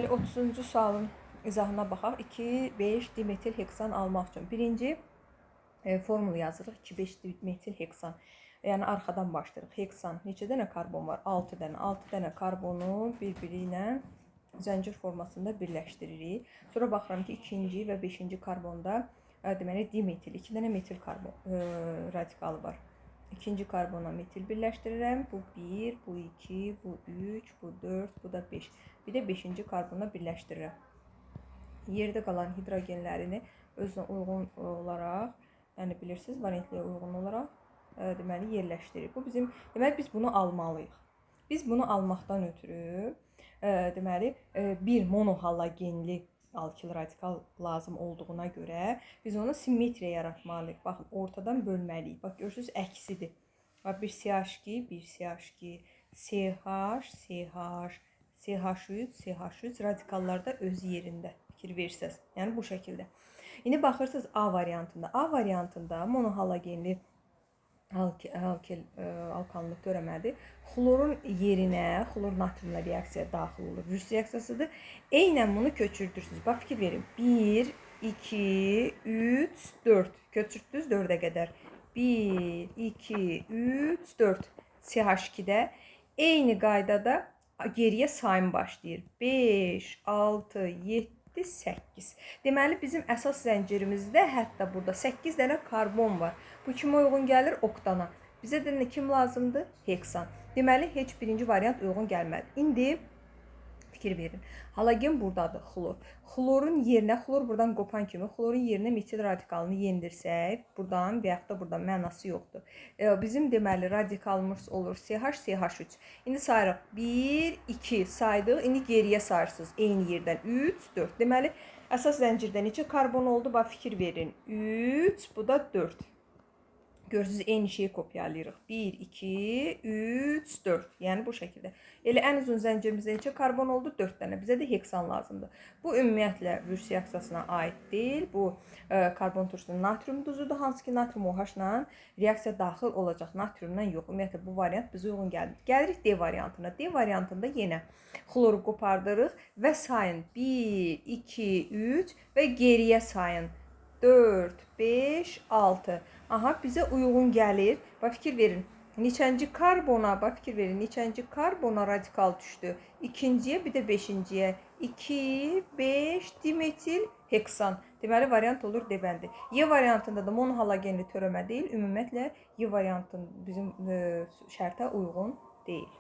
30-cu sualın izahına baxaq. 2,5 dimetil heksan almaq üçün. Birinci formulu yazırıq. 2,5 dimetil heksan. Yəni arxadan başlayırıq. Heksan neçə dənə karbon var? 6 dənə. 6 dənə karbonu bir-biri ilə zəncir formasında birləşdiririk. Sonra baxıram ki, ikinci və 5-ci karbonda deməli dimetil, 2 dənə metil karbon radikalı var. İkinci karbona metil birləşdirirəm. Bu 1, bu 2, bu 3, bu 4, bu da 5. Bir də 5-ci karbona birləşdirirəm. Yerdə qalan hidrogenlərini özünə uyğun olaraq, yəni bilirsiniz, valentliyə uyğun olaraq deməli yerləşdiririk. Bu bizim, deməli biz bunu almalıyıq. Biz bunu almaqdan ötürü deməli bir monohalogenli alkil radikal lazım olduğuna görə biz ona simmetriya yaratmalıyıq. Baxın, ortadan bölməliyik. Bax, görürsünüz, əksidir. Bax, bir CH2, bir CH2, CH, CH, CH3, CH3 radikallarda öz yerində. Fikir verirsiniz. Yəni bu şəkildə. İndi baxırsınız A variantında. A variantında monohalogenli alkanlıq törəmədi. Xlorun yerinə xlor natriumla reaksiya daxil olur. Rüs reaksiyasıdır. Eynən bunu köçürdürsünüz. Bax, fikir verin. 1, 2, 3, 4. Köçürdünüz 4-ə qədər. 1, 2, 3, 4. CH2-də eyni qaydada geriyə sayım başlayır. 5, 6, 7, 8. Deməli, bizim əsas zəncirimizdə hətta burada 8 dənə karbon var. Bu kimə uyğun gəlir? Oktana. Bizə də kim lazımdır? Heksan. Deməli, heç birinci variant uyğun gəlmədi. İndi fikir verin. Halogen buradadır, xlor. Xlorun yerinə, xlor buradan qopan kimi, xlorun yerinə metil radikalını yendirsək, buradan və yaxud da buradan mənası yoxdur. Bizim deməli radikalımız olur CH, CH3. İndi sayırıq. 1, 2 saydıq. İndi geriyə sayırsınız eyni yerdən. 3, 4. Deməli, əsas zəncirdə neçə karbon oldu? Bax, fikir verin. 3, bu da 4. Görürsünüz, eyni şeyi kopyalayırıq. 1, 2, 3, 4. Yəni bu şəkildə. Elə ən uzun zəncirimizdə neçə karbon oldu? 4 dənə. Bizə də heksan lazımdır. Bu ümumiyyətlə Rüs reaksiyasına aid deyil. Bu karbon turşusu natrium duzudur. Hansı ki, natrium OH-la reaksiya daxil olacaq. Natriumdan yox. Ümumiyyətlə bu variant bizə uyğun gəlir. Gəlirik D variantına. D variantında yenə xloru qopardırıq və sayın 1, 2, 3 və geriyə sayın 4, 5, 6. Aha, bizə uyğun gəlir. Bax, fikir verin. Neçənci karbona, bax, fikir verin. Neçənci karbona radikal düşdü? İkinciyə, bir də 5-ciyə. 2, 5, dimetil heksan. Deməli, variant olur D bəndi. Y variantında da monohalogenli törəmə deyil. Ümumiyyətlə, Y variantın bizim şərtə uyğun deyil.